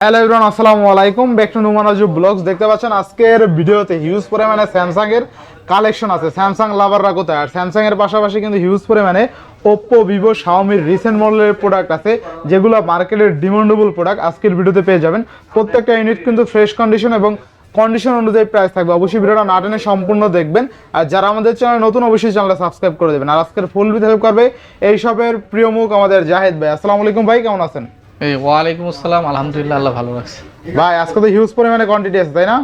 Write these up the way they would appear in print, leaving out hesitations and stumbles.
Hello everyone, আসসালামু আলাইকুম। Back to Numan Raju blogs. দেখতে পাচ্ছেন আজকের ভিডিওতে হিউজ পরিমাণে স্যামসাং এর কালেকশন আছে। স্যামসাং লাভাররা কোথায়, আর স্যামসাং এর পাশাপাশি কিন্তু হিউজ পরিমাণে ওপ্পো, ভিভো, শাওমির রিসেন্ট মডেলের প্রোডাক্ট আছে, যেগুলো মার্কেটের ডিমান্ডেবল প্রোডাক্ট আজকের ভিডিওতে পেয়ে যাবেন। প্রত্যেকটা ইউনিট কিন্তু ফ্রেশ কন্ডিশন এবং কন্ডিশন অনুযায়ী প্রাইস থাকবে। অবশ্যই ভিডিওটা না টেনে সম্পূর্ণ দেখবেন, আর যারা আমাদের চ্যানেল নতুন অবশ্যই চ্যানেলটা সাবস্ক্রাইব করে দেবেন। আর আজকের ফুল ভিডিও হেল্প করবে এই শপের প্রিয় মুখ আমাদের জাহেদ ভাই। আসসালামু আলাইকুম ভাই, কেমন আছেন? ওয়ালাইকুম আসসালাম, আলহামদুলিল্লাহ, আল্লাহ ভালো রাখছে। ভাই আজকে তো হিউজ পরিমাণে কোয়ান্টিটি আছে, তাই না?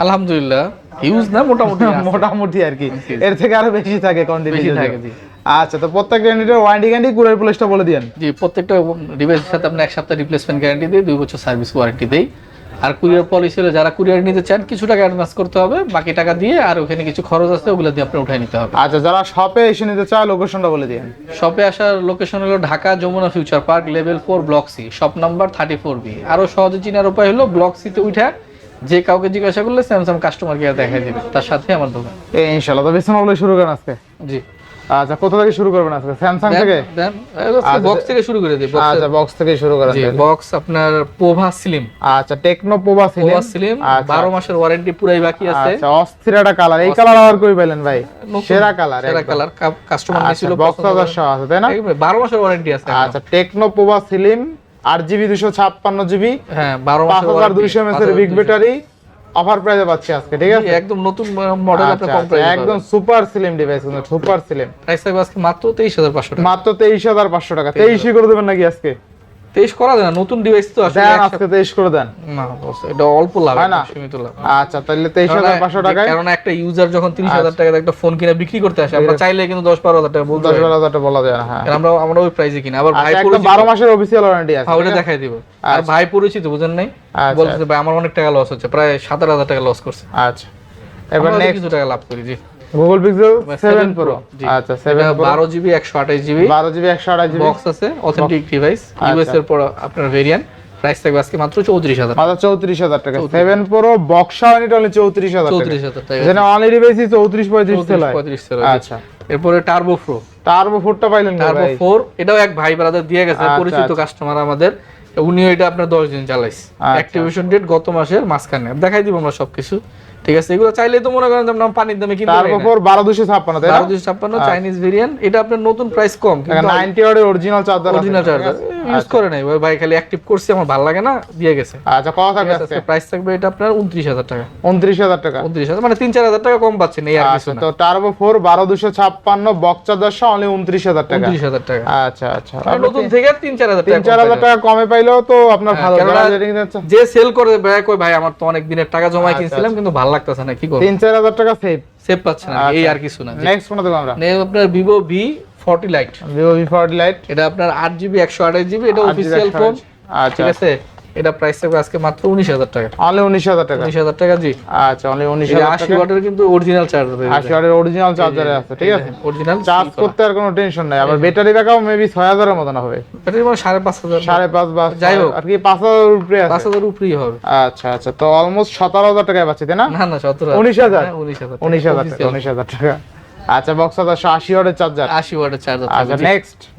আলহামদুলিল্লাহ, হিউজ না, মোটামুটি মোটামুটি আর কি, এর থেকে আরো বেশি থাকে কোয়ান্টিটি থাকে। জি আচ্ছা, তো প্রত্যেকটা ইউনিটের ওয়ারেন্টি গ্যারান্টি কুরিয়ার প্লেসটা বলে দিয়েন। জি, প্রত্যেকটা ডিভাইসের সাথে আপনি 1 সপ্তাহ রিপ্লেসমেন্ট গ্যারান্টি দেই, 2 বছর সার্ভিস ওয়ারেন্টি দেই। আর কুরিয়ার পলিসি হলে যারা কুরিয়ার নিতে চান কিছু টাকা অ্যাডভান্স করতে হবে, বাকি টাকা দিয়ে আর ওখানে কিছু খরচ আছে ওগুলো দিয়ে আপনি উঠাই নিতে হবে। আচ্ছা, যারা শপে এসে নিতে চায় লোকেশনটা বলে দিয়েন। শপে আসার লোকেশন হলো Dhaka Jamuna future park, level 4, block C, shop number 34B। আরো সহজে চিনার উপায় হলো ব্লক সিতে উঠা যে কাউকে জিজ্ঞাসা করলে স্যামসাং কাস্টমার কেয়ার দেখাই দিবে, তার সাথে আমার দোকান। ইনশাআল্লাহ। তো বেশি বলে শুরু করেন আজকে। জি আচ্ছা, কোথা থেকে শুরু করবেন আজকে? স্যামসাং থেকে? দেন বক্স থেকে শুরু করে দিই। আচ্ছা, বক্স থেকে শুরু করেন। জি, বক্স আপনার পোভা স্লিম। আচ্ছা, টেকনো পোভা স্লিম 12 মাসের ওয়ারেন্টি পুরাই বাকি আছে। আচ্ছা, অস্থির একটা কালার। এই কালার আর কই পাইলেন ভাই? সেরা কালার, সেরা কালার। কাস্টমার নিছিল বক্স 1000 আছে, তাই না? 12 মাসের ওয়ারেন্টি আছে। আচ্ছা, techno Pova slim 8GB 256GB, হ্যাঁ 12 মাসের 5200 mAh এর বিগ ব্যাটারি, অফার প্রাইসে পাচ্ছি আজকে, ঠিক আছে? একদম নতুন মডেল, আপনার কম প্রাইসে একদম সুপার স্লিম ডিভাইস, কিন্তু সুপার স্লিম। প্রাইস থাকবে আজকে মাত্র 23500 টাকা। মাত্র 23500 টাকা। 23 করে দেবেন নাকি আজকে? 23 করা যায় না, নতুন ডিভাইস তো আসলে দেন আজকে 23 করে দেন। না বস, এটা অল্প লাভ, সীমিত লাভ। আচ্ছা, তাহলে 23500 টাকায়। কারণ একটা ইউজার যখন 30000 টাকায় একটা ফোন কিনে বিক্রি করতে আসে, আমরা চাইলে কিন্তু 10-12 হাজার টাকা বলতে পারি। 10-12 টাকা বলা যায় না। হ্যাঁ, আমরা ওই প্রাইসে কিনা। আবার ভাই একদম 12 মাসের অফিশিয়াল ওয়ারেন্টি আছে। হ্যাঁ, ওটা দেখাই দিব। আর ভাই পরিচিত, বুঝেন নাই, বলছে ভাই আমার অনেক টাকা লস হচ্ছে, প্রায় 7000 টাকা লস করছে। আচ্ছা, এবার নেক্সট কিছু টাকা লাভ করি। জি, Google Pixel 7 Pro। আচ্ছা, 7 Pro 12GB 128GB, 12GB 128GB box আছে, অথেন্টিক ডিভাইস, ইউএস এর পর আপনার ভেরিয়েন্ট। প্রাইস থাকবে আজকে মাত্র 34000 মাত্র 34000 টাকা। 7 Pro বক্স ইউনিট অনলি 34000 টাকা। 34000 টাকা, যেটা অনলি ডিভাইসই 34-35 সেল হয়। 35 সেল। আচ্ছা, এরপরে টার্বো প্রো। টার্বো 4টা পাইলেন না টার্বো ভাই? 4 এটাও এক ভাই ব্রাদার দিয়ে গেছে, পরিচিত কাস্টমার আমাদের। উনিও এটা আপনার 10 দিন চালাইছে। অ্যাক্টিভেশন ডেট গত মাসের মাঝখানে। দেখাই দিব আমরা সবকিছু, ঠিক আছে? এগুলো চাইলে তো মনে করেন আমরা পানির দামে কিনতে পারি না। টার্বো 4 12256, তাই না? 12256 চাইনিজ ভেরিয়েন্ট। এটা আপনার নতুন প্রাইস কম, কিন্তু 90 ওয়াটের অরিজিনাল চার্জার আছে। অরিজিনাল চার্জার ইউজ করে নাই ভাই, খালি অ্যাক্টিভ করছি, আমার ভালো লাগে না, দিয়ে গেছে। আচ্ছা, কত থাকবে আজকে? প্রাইস থাকবে এটা আপনার 29000 টাকা। 29000 টাকা। 29000 মানে 3-4000 টাকা কম পাচ্ছেন, এই আর কিছু না। তো টার্বো 4 12256 বক্স চার্জার সহ অনলি 29000 টাকা। 29000 টাকা। আচ্ছা আচ্ছা, নতুন থেকে 3-4000 টাকা, 3000 টাকা কমে পাইলেও তো আপনার ভালো। যে সেল করে ভাই কই ভাই আমার তো অনেক দিনের টাকা জমায় কিনছিলাম, কিন্তু ভালো লাগতেছে না, কি করব? 3-4000 টাকা সেভ পাচ্ছে না, এই আর কিছু না। নেক্সট কোনটা দেব আমরা? আপনার Vivo V40 Lite। Vivo V40 Lite এটা আপনার 8GB 128GB, এটা অফিশিয়াল ফোন। ঠিক আছে, এটা প্রাইস থাকবে আজকে মাত্র 19000 টাকা। অনলি 19000 টাকা। 19000 টাকা। জি, আচ্ছা, অনলি 19000 টাকা। 80 ওয়াটের কিন্তু অরিজিনাল চার্জার, 80 ওয়াটের অরিজিনাল চার্জার আছে, ঠিক আছে? অরিজিনাল চার্জ করতে আর কোনো টেনশন নাই। আবার ব্যাটারি ব্যাকআপ মেবি 6000 এর মতন হবে। ব্যাটারি মানে 5500, 5.5 বা যাই হোক আর কি 5000 এর উপরে আছে। 5000 উপরেই হবে। আচ্ছা আচ্ছা, তো অলমোস্ট 17000 টাকায় পাচ্ছি, তাই না? না না, 17000 19000 19000 টাকা। 19000 টাকা। আচ্ছা, বক্স 80 ওয়াটের চার্জার। 80 ওয়াটের চার্জার। আচ্ছা,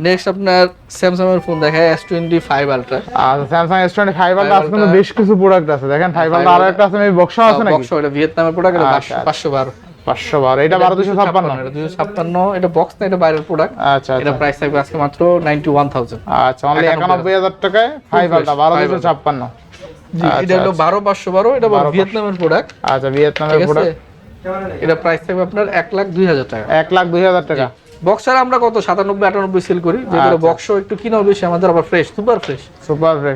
নেক্সট আপনার স্যামসাং এর ফোন দেখায় S25 Ultra। আচ্ছা, স্যামসাং S25 Ultra আছে, কিন্তু বেশ কিছু প্রোডাক্ট আছে। দেখেন 5 Ultra আরো একটা আছে, মেবি বক্স আছে নাকি? বক্স, এটা ভিয়েতনামের প্রোডাক্ট, এটা 512। 512, এটা 12256। এটা 256, এটা বক্স না, এটা বাইরের প্রোডাক্ট। আচ্ছা, এটা প্রাইস থাকবে আজকে মাত্র 91000। আচ্ছা, অনলি 91000 টাকায় 5 Ultra 12256। জি, এটা হলো 12512, এটা ভিয়েতনামের প্রোডাক্ট। আচ্ছা, ভিয়েতনামের প্রোডাক্ট। এটা প্রাইস থাকবে আপনার 1,02,000 টাকা। 1,02,000 টাকা। বক্সার আমরা কত 97-98 সেল করি, যেগুলো বক্স একটু কিনা বেশি, আমাদের আবার ফ্রেশ, সুপার ফ্রেশ,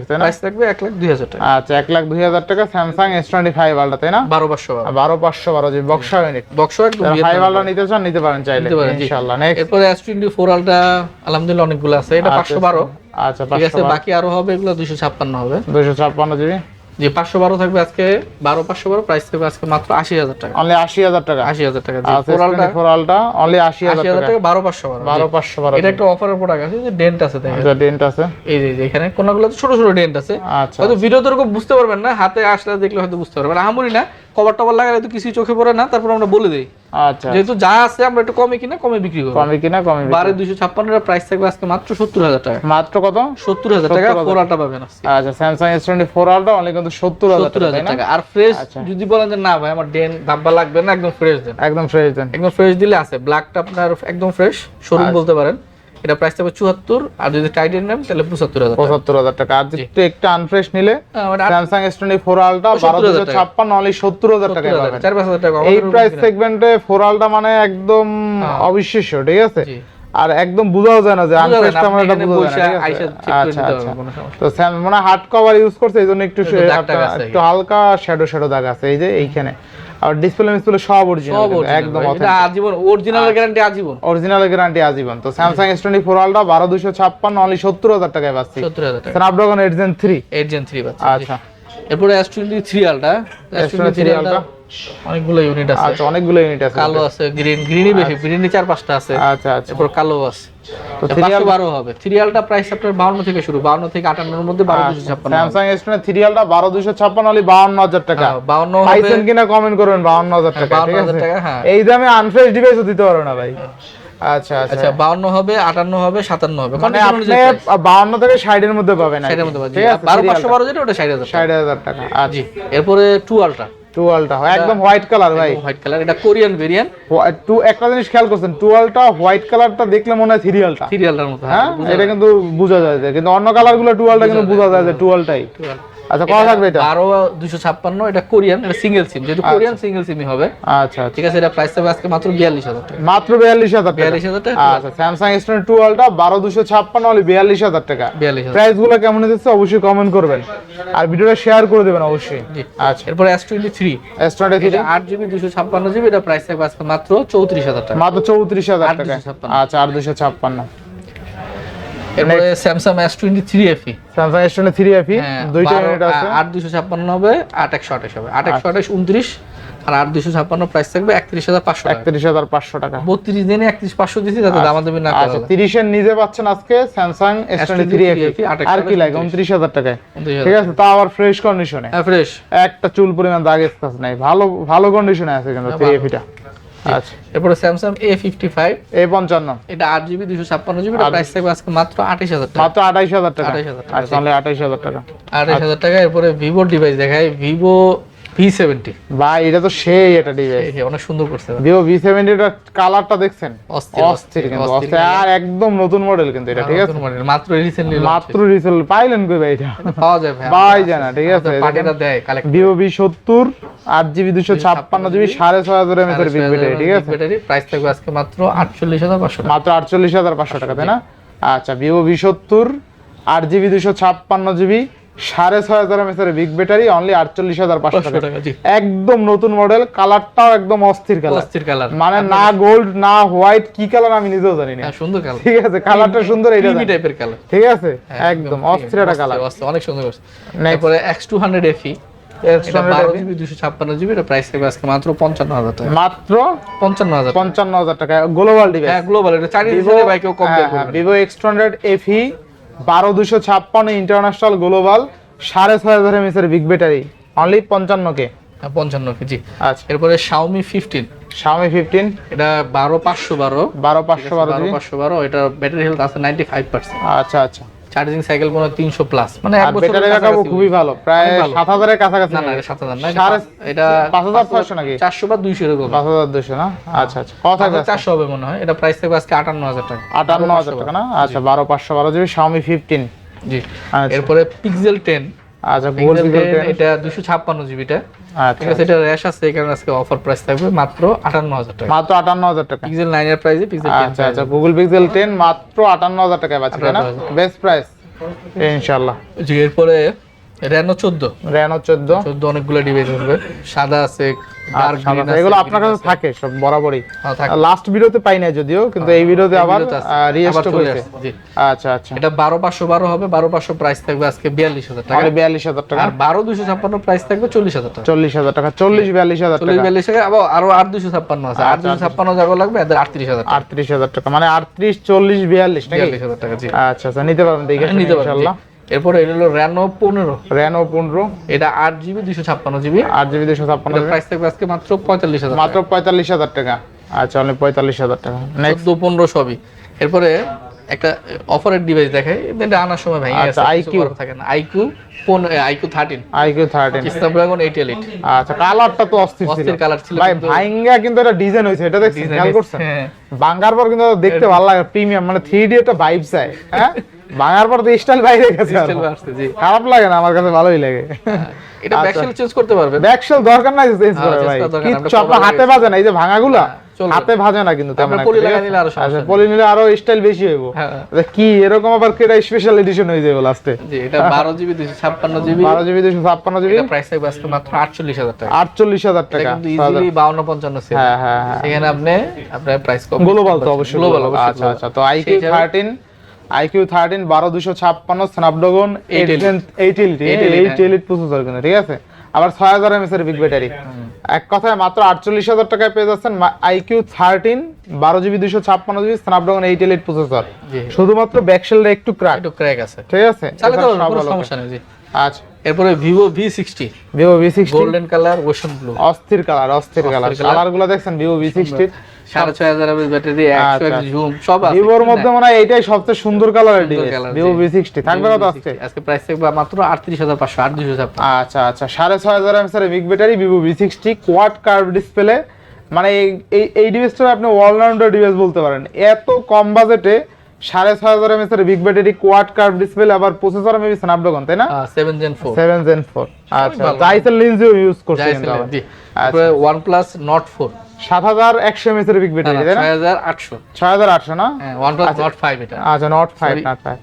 তাই না? প্রাইস থাকবে 1,02,000 টাকা। আচ্ছা, 1,02,000 টাকা স্যামসাং S25 Ultra, তাই না? 12512 যে বক্স ইউনিট। বক্স একদম 5 Ultra নিতে চান নিতে পারেন চাইলে, ইনশাআল্লাহ। নেক্সট এরপরে S24 Ultra আলহামদুলিল্লাহ অনেকগুলো আছে, এটা 512। আচ্ছা, ঠিক আছে, বাকি আরো হবে, এগুলো 256 হবে। 256 জিবি। জি, 512 থাকবে আজকে, 512 প্রাইস থাকবে আজকে মাত্র 80000 টাকা। অনলি 80000 টাকা। 80000 টাকা। জি, 4 Ultra অনলি 80000 টাকা। 12512। এটা একটা অফারের প্রোডাক্ট আছে, যে ডেন্ট আছে, দেখেন। আচ্ছা, ডেন্ট আছে। এই যে এখানে কোনগুলো ছোট ছোট ডেন্ট আছে। আচ্ছা, হয়তো ভিডিওতে এরকম বুঝতে পারবেন না, হাতে আসলে দেখলে হয়তো বুঝতে পারবেন। আহামরি না, কভার টভার লাগালে তো কিছু চোখে পড়ে না, তারপর আমরা বলে দেই আচ্ছা যেহেতু যা আছে আমরা একটু কমে কিনা কমে বিক্রি করব। কমে কিনা কমে বিক্রি। 12256 এর প্রাইস থাকবে আজকে মাত্র 70000 টাকা। মাত্র কত? 70000 টাকা 4 আলটা পাবেন আজকে। আচ্ছা স্যামসাং S24 আলটা অনলি কিন্তু 70000 টাকা। আর ফ্রেশ যদি বলেন যে না ভাই আমার ডেন ধাব্বা লাগবে না, একদম ফ্রেশ দেন। একদম ফ্রেশ দেন। একদম ফ্রেশ দিলে আছে। ব্ল্যাকটা আপনার একদম ফ্রেশ শোরুম বলতে পারেন। এটা প্রাইস থাকবে 74, আর যদি টাইটেন নেন তাহলে 75000 টাকা। আর যদি একটু আনফ্রেশ নিলে স্যামসাং S24 আলটা 12256 অনলি 70000 টাকায় পাবেন। 4-5000 টাকা। এই প্রাইস সেগমেন্টে 4 আলটা মানে একদম অবিশ্বাস্য, ঠিক আছে? আর একদম বোঝাও যায় না যে আনফ্রেশটা মানে এটা বোঝা যায় না, ঠিক আছে? আচ্ছা আচ্ছা। তো স্যামসাং মানে হার্ড কভার ইউজ করছে এইজন্য একটু একটু হালকা শ্যাডো দাগ আছে এই যে এইখানে। আর ডিসপ্লে সব অরিজিনাল, একদম এটা আজীবন অরিজিনাল গ্যারান্টি, আজীবন অরিজিনাল গ্যারান্টি আজীবন। তো স্যামসাং S24 আলটা 12256 অনলি 70000 টাকায় পাচ্ছি। 70000 টাকা। স্ন্যাপড্রাগন 8 Gen 3 পাচ্ছি। আচ্ছা। এরপর S23 আলটা, S23 আলটা অনেকগুলো ইউনিট আছে। আচ্ছা অনেকগুলো ইউনিট আছে। কালো আছে, গ্রিনই বেশি, গ্রিনই 4-5টা আছে। আচ্ছা আচ্ছা। এরপর কালো আছে। তো 512 হবে। 3 আলটা প্রাইস আপনার 52 থেকে শুরু, 52 থেকে 58 এর মধ্যে 12256। স্যামসাং S23 আলটা 12256 অনলি 52000 টাকা। 52 হবে। পাইছেন কিনা কমেন্ট করবেন 52000 টাকা, ঠিক আছে? 52000 টাকা, হ্যাঁ। এই দামে আনফ্রেশ ডিভাইসও দিতে পারো না ভাই। আচ্ছা আচ্ছা। আচ্ছা 52 হবে, 58 হবে, 57 হবে। মানে আপনি 52 থেকে 60 এর মধ্যে পাবেন, 60 এর মধ্যে পাবেন। ঠিক আছে? 12512 যেটা ওটা 60000 টাকা। 60000 টাকা। জি। এরপরে 2 আলটা, 2 আলটা একদম হোয়াইট কালার ভাই, হোয়াইট কালার। এটা কোরিয়ান ভেরিয়েন্ট। একটা জিনিস খেয়াল করছেন, 2 আলটা হোয়াইট কালারটা দেখলে মনে হয় 3 আলটা। 3 আলটার মতো, হ্যাঁ এটা কিন্তু বোঝা যায় যে, কিন্তু অন্য কালারগুলো 2 আলটা কিন্তু বোঝা যায় যে 2 আলটাই। আচ্ছা কত থাকবে এটা? 12256। এটা কোরিয়ান, এটা সিঙ্গেল সিম, যেহেতু কোরিয়ান সিঙ্গেল সিমই হবে। আচ্ছা ঠিক আছে। এটা প্রাইস থাকবে আজকে মাত্র 42000 টাকা। মাত্র 42000 টাকা। 42000 টাকা। আচ্ছা স্যামসাং S22 আলটা 12256 অনলি 42000 টাকা। 42000। প্রাইসগুলো কেমন হচ্ছে অবশ্যই কমেন্ট করবেন আর ভিডিওটা শেয়ার করে দেবেন অবশ্যই। আচ্ছা এরপর S23 এটা 8GB 256GB। এটা প্রাইস থাকবে আজকে মাত্র 34000 টাকা। মাত্র 34000 টাকা। 856। আচ্ছা 8256। এরপরে Samsung S23 FE। Samsung S23 FE দুইটা ইউনিট আছে। 8256 হবে, 8128 হবে। 8128 29 আর 8256 প্রাইস থাকবে 31500 টাকা। 31500 টাকা। 32 দিনে 31500 দিছি, যাতে দামাদামি না করা। আচ্ছা 30 এর নিজে পাচ্ছেন আজকে স্যামসাং S23 FE আর কি লাগে 29000 টাকায়, ঠিক আছে? তা আবার ফ্রেশ কন্ডিশনে, হ্যাঁ ফ্রেশ, একটা চুল পরিমাণ দাগ স্ক্র্যাচ নাই, ভালো ভালো কন্ডিশনে আছে কিন্তু 3 FE টা। আচ্ছা এরপর স্যামসাং A55 A55 এটা 8GB 256GB। এটা প্রাইস থাকবে আজকে মাত্র 28000 টাকা। মাত্র 28000 টাকা। 28000 টাকা। আচ্ছা তাহলে 28000 টাকা। 28000 টাকা। এরপরে ভিভো ডিভাইস দেখাই, ভিভো V70 ভাই এটা তো সেই একটা ডিভাইস, অনেক সুন্দর করছে। ভিভো V70 এর কালারটা দেখছেন, অস্থির অস্থির কিন্তু অস্থির। আর একদম নতুন মডেল কিন্তু এটা, ঠিক আছে? মাত্র রিসেন্টলি মাত্র রিসেল পাইলেন কই ভাই? এটা পাওয়া যায় ভাই, পাই যায় না, ঠিক আছে? পার্টিটা দেয় collect. Vivo V70 8GB 256GB 6500 mAh এর বিগ ব্যাটারি, ঠিক আছে? ব্যাটারি প্রাইস থাকবে আজকে মাত্র 48500 টাকা। মাত্র 48500 টাকা, তাই না? আচ্ছা Vivo V70 8GB 256GB 6500 mAh এর বিগ ব্যাটারি অনলি 48500 টাকা। একদম নতুন মডেল, কালারটাও একদম অস্থির কালার, অস্থির কালার, মানে না গোল্ড না হোয়াইট, কি কালার আমি নিজেও জানি না। সুন্দর কালার, ঠিক আছে? কালারটা সুন্দর, এইটা ক্রিমি টাইপের কালার, ঠিক আছে? একদম অস্থির একটা কালার, অনেক সুন্দর করছে। তারপরে X200 FE এটা 12GB 256GB। এটা প্রাইস থাকবে আজকে মাত্র 55000 টাকা। মাত্র 55000 টাকা। গ্লোবাল ডিভাইস, হ্যাঁ গ্লোবাল, এটা চাইনিজ ডিজাইনে ভাই কেউ কম দেয় করবে। Vivo X200 FE 12256 international global 6500 mAh এর big battery only 55K। 55K জি। আচ্ছা এরপরে Xiaomi 15 এটা 12512 এটা ব্যাটারি হেলথ আছে 95%। আচ্ছা আচ্ছা। চার্জিং সাইকেল কোনো 300 প্লাস, মানে এক বছর ব্যাটারি ব্যাকআপ খুবই ভালো, প্রায় 7000 এর কাছাকাছি। না না এটা 7000 না, এটা 5600 নাকি 400 বা 200 এরকম। 5200 না? আচ্ছা আচ্ছা। কত থাকবে? 400 হবে মনে হয়। এটা প্রাইস থাকবে আজকে 58000 টাকা। 58000 টাকা না? আচ্ছা 12512 Xiaomi 15 জি। এরপরে Pixel 10 আচ্ছা Google Pixel 10 এটা 256GB টা। আচ্ছা ঠিক আছে। এটা র‍্যাশ আছে, এই কারণে আজকে অফার প্রাইস থাকবে মাত্র 58000 টাকা। মাত্র 58000 টাকা। Pixel 9 এর প্রাইসে Pixel 10। আচ্ছা আচ্ছা Google Pixel 10 মাত্র 58000 টাকায় পাচ্ছেন, তাই না? বেস্ট প্রাইস ইনশাআল্লাহ। জি। এরপরে Reno 14 অনেকগুলো ডিভাইস হবে, সাদা আছে, ডার্ক গ্রিন আছে, এগুলো আপনার কাছে থাকে সব বরাবরই। লাস্ট ভিডিওতে পাই না যদিও, কিন্তু এই ভিডিওতে আবার রিস্টক হয়েছে। জি আচ্ছা আচ্ছা। এটা 12512 হবে, 12500 প্রাইস থাকবে আজকে 42000 টাকা। মানে 42000 টাকা। আর 12256 প্রাইস থাকবে 40000 টাকা। 40000 টাকা 42000 টাকা। 42000 টাকা। আবার 8256 আছে, 8256 জায়গা লাগবে, এদের 38000 টাকা। 38000 টাকা মানে 38 40 42 নাকি? 42000 টাকা জি। আচ্ছা আচ্ছা নিতে পারবেন, দেখে নিতে পারবেন ইনশাআল্লাহ। এরপরে এটা হলো র্যানো 15, রেনো 15, এটা 8GB 256GB, 8GB 256 প্রাইস থাকবে আজকে মাত্র 45,000 মাত্র 45,000 টাকা। আচ্ছা, অনলি 45,000 টাকা। নেক্সট 14-15 সবই। এরপরে একটা অফারের ডিভাইস দেখাই, এটা আনার সময় ভেঙে গেছে, আচ্ছা, কিছু করার থাকে না। IQ 13, IQ 13, Snapdragon 8 Elite। আচ্ছা, কালারটা তো অস্থির ছিল অস্থির কালার ছিল, ভাই, কিন্তু ভাইঙ্গা কিন্তু এটা ডিজাইন হইছে, এটা দেখছেন, design খেয়াল হয়েছে, করছেন? হ্যাঁ। ভাঙার পর কিন্তু দেখতে ভালো লাগে, প্রিমিয়াম, মানে 3D একটা ভাইব চাই, হ্যাঁ। ভাঙার পর তো স্টাইল বাইরে গেছে, আর Still আসছে, জি। খারাপ লাগে না, আমার কাছে ভালোই লাগে। এটা ব্যাকশেল চেঞ্জ করতে পারবেন। ব্যাকশেল দরকার নাই চেঞ্জ হ্যাঁ, করে change ভাই, করার দরকার নাই, কিচ্ছু আমরা আপনার হাতে বাজে না, এই যে ভাঙাগুলা চলবে। হাতে ভাজে না কিন্তু তেমন আপনার একটা, পলি ঠিক লাগাই আছে? নিলে আরো সমস্যা আচ্ছা, নেই। পলি নিলে আরো স্টাইল বেশি হইব। হ্যাঁ। কি এরকম আবার কেটা স্পেশাল এডিশন হয়ে যাবে লাস্টে? জি, এটা 12GB 256GB, 12GB 256GB, এটা প্রাইস থাকবে আজকে মাত্র 48,000 টাকা। 48,000 এটা টাকা। কিন্তু ইজিলি 52-55 সেল। হ্যাঁ, হ্যাঁ, হ্যাঁ। সেখানে আপনার প্রাইস কম। গ্লোবাল তো অবশ্যই, গ্লোবাল global। অবশ্যই। আচ্ছা, আচ্ছা, তো IQ সেই হিসাবে 13, 12256, স্ন্যাপড্রাগন 8 Elite। 8 Elite প্রসেসর কিন্তু, ঠিক আছে? আবার 6000 mAh এর বিগ ব্যাটারি। এক কথায় মাত্র 48,000 টাকায় পেয়ে যাচ্ছেন IQ 13, 12GB 256GB, Snapdragon 8 Elite processor. জি। শুধুমাত্র ব্যাকশেলটা একটু ক্র্যাক, একটু ক্র্যাক আছে, ঠিক আছে? চালাতে এছাড়া পারবেন, সব কোনো ভালো। সমস্যা নেই। জি। আচ্ছা, এরপরে Vivo V60, Vivo V60, golden colour, ocean blue, অস্থির কালার, অস্থির কালার, colour। কালারগুলো দেখছেন Vivo V60 র? 6500 mAh ব্যাটারি, 100x আচ্ছা। জুম, সব আছে। ভিভোর মধ্যে মনে হয় এইটাই সবচেয়ে সুন্দর কালারের সুন্দর ডিভাইস, colour, Vivo জি। V60 থাকবে কত আজকে? আজকে প্রাইস থাকবে মাত্র 38,500, 8,256। আচ্ছা, আচ্ছা, 6500 mAh এর big battery, Vivo V60, quad curve display, মানে এই ডিভাইসটা আপনি অলরাউন্ডার ডিভাইস বলতে পারেন। এত কম বাজেটে 6500 mAh এর big battery, quad curve display, আবার প্রসেসর মেবি স্ন্যাপড্রাগন, তাই না? 7 Gen 4, 7 Gen 4। আচ্ছা, ভালো। জাইসেল লেন্সও ইউজ করছে যাই কিন্তু ছিল, আবার। জি। আচ্ছা, তারপরে OnePlus Nord 4, 7100 mAh এর বিগ ব্যাটারি, তাই না? 6800, 6800 না? হ্যাঁ, OnePlus Nord 5 এটা। আচ্ছা, Nord 5, Sorry। Nord 5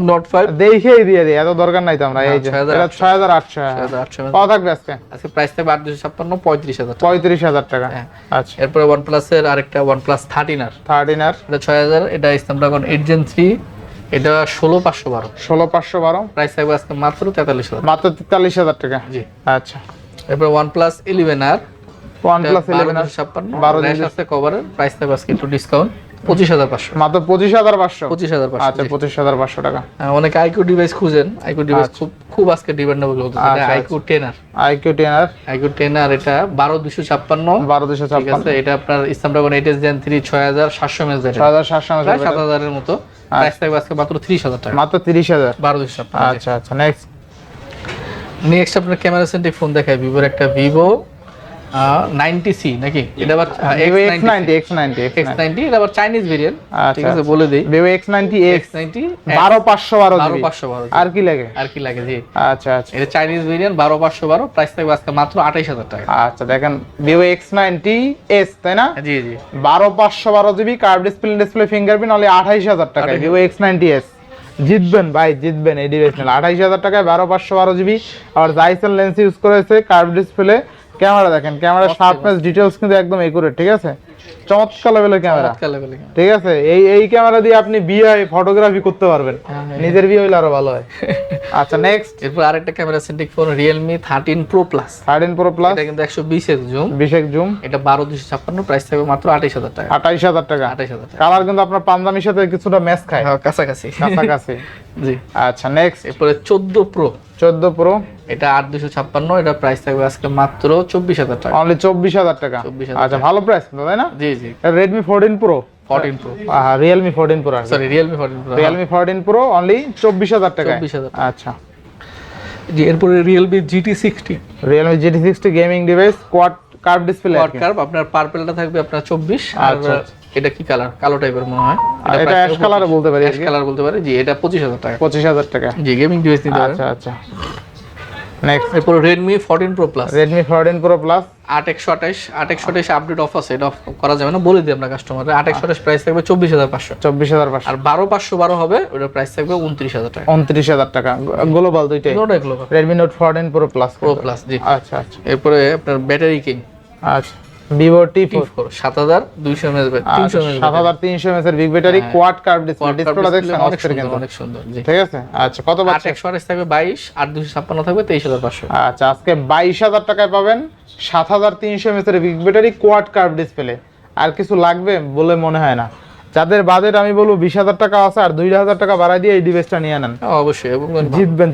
Nord 5, দেখেই দিয়ে দিই, এত দরকার নাই তো আমরা, এই যে 6800, এটা 6800। 6800 কত থাকবে আজকে? আজকে প্রাইস থাকবে 8,256, 35,000 টাকা। 35,000 টাকা। হ্যাঁ। আচ্ছা, এরপরে OnePlus এর আরেকটা OnePlus 13R, 13R, এটা 6000, এটা স্ন্যাপড্রাগন 8 Gen 3, এটা 16,512, 16,512, প্রাইস থাকবে আজকে মাত্র 43,000। মাত্র 43,000 টাকা। জি। আচ্ছা, এরপর OnePlus 11R, OnePlus 11R 12 rash আছে কভারের, প্রাইস থাকবে আজকে একটু ডিসকাউন্ট 25,500। মাত্র 25,500। 25,500। আচ্ছা, 25,500 টাকা। অনেকে IQ ডিভাইস খুঁজেন, IQ ডিভাইস খুব আজকে ডিমান্ডেবল হচ্ছে। আচ্ছা, IQ 10R, IQ 10R, IQ 10R এটা 12,256, ঠিক 12,256, আছে? এটা আপনার স্ন্যাপড্রাগন 8 Gen 3, 6700 mAh ব্যাটারি, 6,700 প্রায় 7,000 এর মতো, প্রাইস থাকবে আজকে মাত্র 30,000 টাকা। মাত্র 30,000। 12,256। আচ্ছা, আচ্ছা, নেক্সট নেক্সট আপনার ক্যামেরা সেন্ট্রিক ফোন দেখায়, ভিভোর একটা ভিভো 90C নাকি, এটা আবার Vivo X90, X90, X90, এটা আবার চাইনিজ ভেরিয়েন্ট, ঠিক আচ্ছা, আছে? বলে দেই, Vivo X90, X90 12512 GB। 12512, আর কি লাগে? আর কি লাগে, জি। আচ্ছা, আচ্ছা, এটা চাইনিজ ভেরিয়েন্ট 12512, প্রাইস থাকবে আজকে মাত্র 28,000 টাকা। আচ্ছা, দেখেন Vivo X90s, তাই না? জি, জি। 12512 GB, curve display fingerprint, only 28,000 টাকা। Vivo X90s জিতবেন ভাই, জিতবেন এই ডিভাইস নিলে 28,000 টাকায় 12512 GB। আর জাইসেল লেন্স ইউজ করেছে, কার্ভ ডিসপ্লে, ক্যামেরা দেখেন, ক্যামেরা শার্পনেস ডিটেইলস কিন্তু একদম একুরেট, ঠিক আছে? চমৎকার লেভেলের ক্যামেরা, চমৎকার লেভেলের ক্যামেরা। ঠিক আছে? এই ক্যামেরা দিয়ে আপনি বিয়ে ফটোগ্রাফি করতে পারবেন, নিজের বিয়ে হইলে আরো ভালো হয়। আচ্ছা, নেক্সট এরপর আরেকটা camera centric phone, Realme 13 Pro Plus, 13 Pro Plus, এটা কিন্তু 120x জুম, 20x জুম, এটা 12,256, প্রাইস থাকবে মাত্র 28,000 টাকা। 28,000 টাকা। 28,000 টাকা, কালার কিন্তু আপনার পাঞ্জাবির সাথে কিছুটা ম্যাচ খায়, হ্যাঁ, কাছাকাছি। কাছাকাছি। জি। আচ্ছা, নেক্সট এরপরে 14 Pro, 14 Pro, এটা 8,256, এটা প্রাইস থাকবে আজকে মাত্র 24,000 টাকা। অনলি 24,000 টাকা। 24,000 আচ্ছা, ভালো প্রাইস কিন্তু, তাই না? জি, জি। Redmi 14 Pro, 14 Pro, Realme 14 Pro, sorry Realme 14 Pro, Realme 14 Pro, only 24,000 টাকা। 24,000 আচ্ছা, জি। এরপরে Realme GT60, Realme GT60 gaming device, quad curve display, quad curve, আপনার পার্পলটা থাকবে আপনার 24, আর আচ্ছা, এটা কি কালার, কালো টাইপের মনে হয়, এটা অ্যাশ কালারে বলতে পারি, অ্যাশ কালার বলতে পারি, জি। এটা 25,000 টাকা, 25,000 টাকা। জি। গেমিং ডিভাইস নিতে পারেন। আচ্ছা, আচ্ছা, নেক্সট এরপর Redmi 14 Pro Plus, Redmi 14 Pro Plus, 8/128 update of আছে, এটা অফ করা যাবে না, বলে দিই আমরা কাস্টমারকে। 8/128 প্রাইস থাকবে 24,500, 24,500, আর 12,512 হবে, ওটার প্রাইস থাকবে 29,000 টাকা। 29,000 টাকা। গ্লোবাল দুইটাই, দুটোই global. Redmi Note 14 Pro Plus, Pro Plus, জি। আচ্ছা, আচ্ছা, এরপরে আপনার ব্যাটারি কিং আচ্ছা, Vivo T4, 7,200 mAh, 300 mAh, 7,300 mAh এর big battery, quad curve display, ডিসপ্লেটা দেখছেন অনেক অস্থির কিন্তু, সুন্দর, অনেক সুন্দর, জি। ঠিক আছে? আচ্ছা, কত পাচ্ছেন? 8/128 থাকবে 22, 8,256 থাকবে 23,500। আচ্ছা, আজকে 22,000 টাকায় পাবেন 7,300 mAh এর big battery, quad curve display. আর কিছু লাগবে বলে মনে হয় না। যাদের বাজেট আমি বলবো 20,000 টাকা আছে আর 2,000 টাকা বাড়াই দিয়ে এই ডিভাইসটা নিয়ে নেন, অবশ্যই, এবং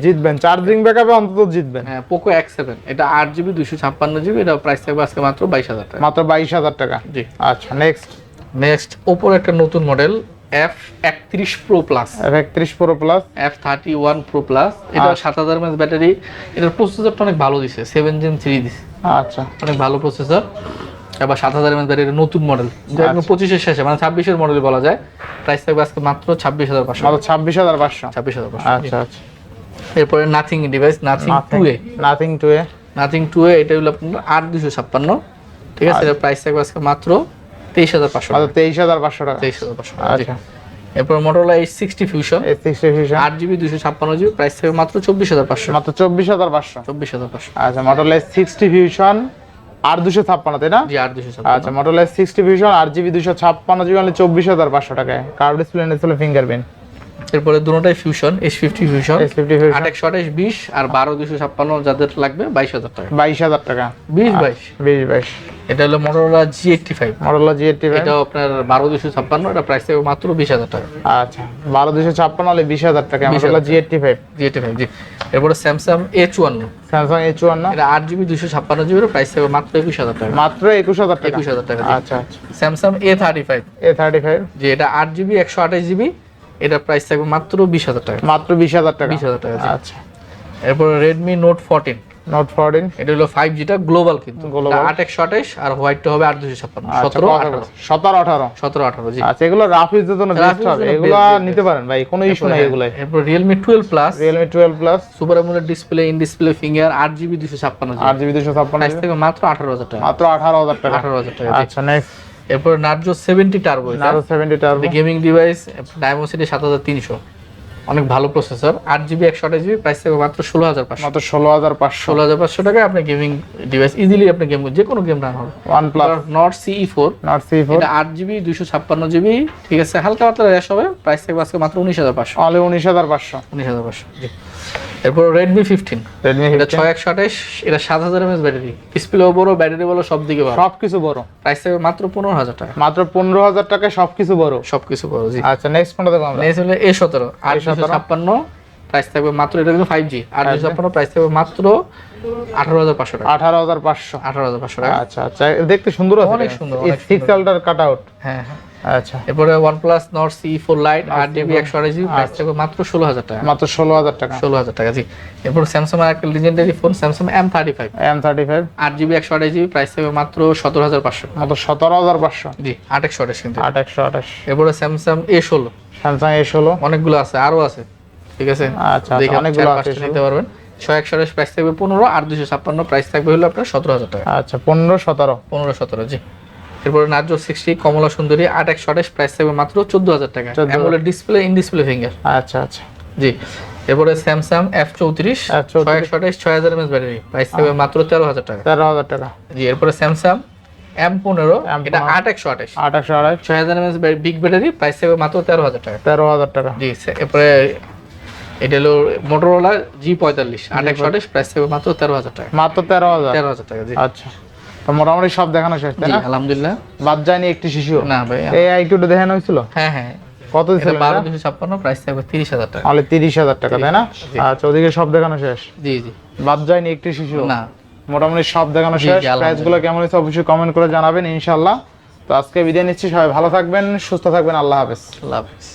জিতবেন চার্জিং ব্যাকআপে অন্তত জিতবেন। হ্যাঁ, পোকো X7 এটা 8GB 256GB, এটা প্রাইস থাকবে আজকে মাত্র 22,000 টাকা। মাত্র 22,000 টাকা। জি। আচ্ছা নেক্সট ওপোর একটা নতুন model F31 Pro Plus, F31 Pro Plus, F31 Pro Plus, এটা 7000 mAh ব্যাটারি। এটার প্রসেসরটা অনেক ভালো দিছে, 7 Gen 3 দিছে। আচ্ছা, অনেক ভালো প্রসেসর। আবার 7000 mAh ব্যাটারি, নতুন মডেল, যেটা 25 এর শেষে, মানে 26 এর মডেল বলা যায়। প্রাইস থাকবে আজকে মাত্র 26,500। মাত্র 26,500। 26,500। আচ্ছা আচ্ছা। এরপরে nothing device, nothing 2A, nothing 2A, এটা হলো আপনার 8256, ঠিক আছে। এর প্রাইস থাকবে আজকে মাত্র 23,500। মাত্র 23,500 টাকা। 23,500। আচ্ছা। এরপর Motorola H60 Fusion, H60 Fusion 8GB 256GB, price থাকবে মাত্র 24,500। মাত্র 24,500। 24,500। আচ্ছা, Motorola H60 Fusion 8,256 তাই না? জি, 8,256। আচ্ছা, Motorola H60 Fusion 8GB 256GB only 24,500 টাকায়। Curve display fingerprint. এরপরে দুটোটাই fusion, H50 Fusion, H50 Fusion 8/128 20 আর 12/256 যাদের লাগবে 22,000 টাকা। 22,000 টাকা। 20-22। এটা হলো Motorola G85, Motorola G85 এটাও আপনার 12/256, এটা প্রাইস থাকবে মাত্র 20,000 টাকা। আচ্ছা, 12,256 হলে 20,000 টাকা Motorola G85। G85, জি। এরপরে Samsung A54, Samsung A54 এটা 8GB 256GB, প্রাইস থাকবে মাত্র 21,000 টাকা। মাত্র 21,000 টাকা। 21,000 টাকা, জি। আচ্ছা আচ্ছা। Samsung A35, A35 যে এটা 8GB 128GB, এটা প্রাইস থাকবে মাত্র 20,000 টাকা। মাত্র 20,000 টাকা। 20,000 টাকা, জি। আচ্ছা। এরপর Redmi Note 14, Note 14 এটা হলো 5G টা গ্লোবাল, কিন্তু Global। 8/128 আর হোয়াইটটা হবে 8/256, আচ্ছা, 17 18। জি। আচ্ছা, এগুলো রাফ ইউজের জন্য বেস্ট হবে, এগুলো নিতে পারেন ভাই, কোনো ইস্যু নাই এগুলো। এরপর Realme 12 Plus, Realme 12 Plus super AMOLED display, in display finger, 8GB 256GB, 8GB 256 price থাকবে মাত্র 18,000 টাকা। মাত্র 18,000 টাকা। 18,000 টাকা, জি। আচ্ছা, নেক্সট এরপর Narzo 70 Turbo, Narzo 70 Turbo gaming device, Dimensity 7300, অনেক ভালো প্রসেসর, 8GB 128GB, প্রাইস থাকবে মাত্র 16,500। মাত্র 16,500। 16,500 টাকায় আপনি গেমিং ডিভাইস ইজিলি আপনি গেম, যে কোনো গেম রান হবে। OnePlus Nord CE4, Nord CE4 এটা 8GB 256GB, ঠিক আছে, হালকা পাতলা র্যাশ হবে, প্রাইস থাকবে আজকে মাত্র 19,500। অনলি 19,500। 19,500, জি। এরপর Redmi 15, Redmi এটা 15 6/128, এটা 7000 mAh ব্যাটারি, ডিসপ্লে বড়, ব্যাটারি বড়, সব দিকে ভালো, সবকিছু বড়। প্রাইস থাকবে মাত্র 15,000 টাকা। মাত্র 15,000 টাকায় সবকিছু বড়। সবকিছু বড়, জি। আচ্ছা, নেক্সট কোনটা দেখব আমরা? নেক্সট হলো A17 856, প্রাইস থাকবে মাত্র, এটা কিন্তু 5G, 856, প্রাইস থাকবে মাত্র 18,500 টাকা। 18,500। 18,500 টাকা। আচ্ছা আচ্ছা, দেখতে সুন্দর আছে, অনেক সুন্দর, এই অনেক 6 আল্টার কাট আউট। হ্যাঁ হ্যাঁ। আচ্ছা, এরপরে OnePlus Nord CE4 Lite 8GB 128GB, price থাকবে মাত্র 16,000 টাকা। মাত্র 16,000 টাকা। 16,000 টাকা, জি। এরপর Samsung এর একটা legendary phone, Samsung M35 M35 8GB 128GB, price থাকবে মাত্র 17,500। মাত্র 17,500। জি, 8/128 কিন্তু। 828। এরপরে Samsung A16, Samsung A16 অনেকগুলো আছে, আরো আছে, ঠিক আছে। আচ্ছা, দেখে অনেকগুলো আছে, নিতে পারবেন। 6/128 প্রাইস থাকবে 15, আর 256 প্রাইস থাকবে হলো আপনার 17,000 টাকা। আচ্ছা, 15 17 15 17, জি। এরপরে Narzo 60 কমলা সুন্দরী 8/128 প্রাইস থাকবে মাত্র 14,000 টাকা। 14,000 AMOLED display, in display finger. আচ্ছা আচ্ছা, জি। এরপরে Samsung F34 6/128 6000 mAh battery, price থাকবে মাত্র 13,000 টাকা। 13,000 টাকা। জি। এরপরে Samsung M15 এটা 8/128 828 6000 mAh বিগ ব্যাটারি, প্রাইস থাকবে মাত্র 13,000 টাকা। 13,000 টাকা। জি। এরপরে এটা হলো Motorola G45 8/128 প্রাইস থাকবে মাত্র 13,000 টাকা। মাত্র 13,000। 13,000 টাকা, জি। আচ্ছা, তো মোটামুটি সব দেখানো শেষ তাই জি, না? আলহামদুলিল্লাহ। বাদ যায়নি একটি শিশু? না ভাই। এই আইকিউটা দেখানো হয়েছিল? হ্যাঁ হ্যাঁ। কত দিছিল? 12,256, প্রাইস থাকবে 30,000 টাকা। তাহলে 30,000 টাকা তাই না? আচ্ছা, ওদিকে সব দেখানো শেষ? জি জি। বাদ যায়নি একটি শিশু? না, মোটামুটি সব দেখানো জি, শেষ। জি, প্রাইসগুলো কেমন হয়েছে অবশ্যই কমেন্ট করে জানাবেন ইনশাআল্লাহ। তো আজকে বিদায় নিচ্ছি, সবাই ভালো থাকবেন, সুস্থ থাকবেন, আল্লাহ হাফেজ। আল্লাহ হাফেজ।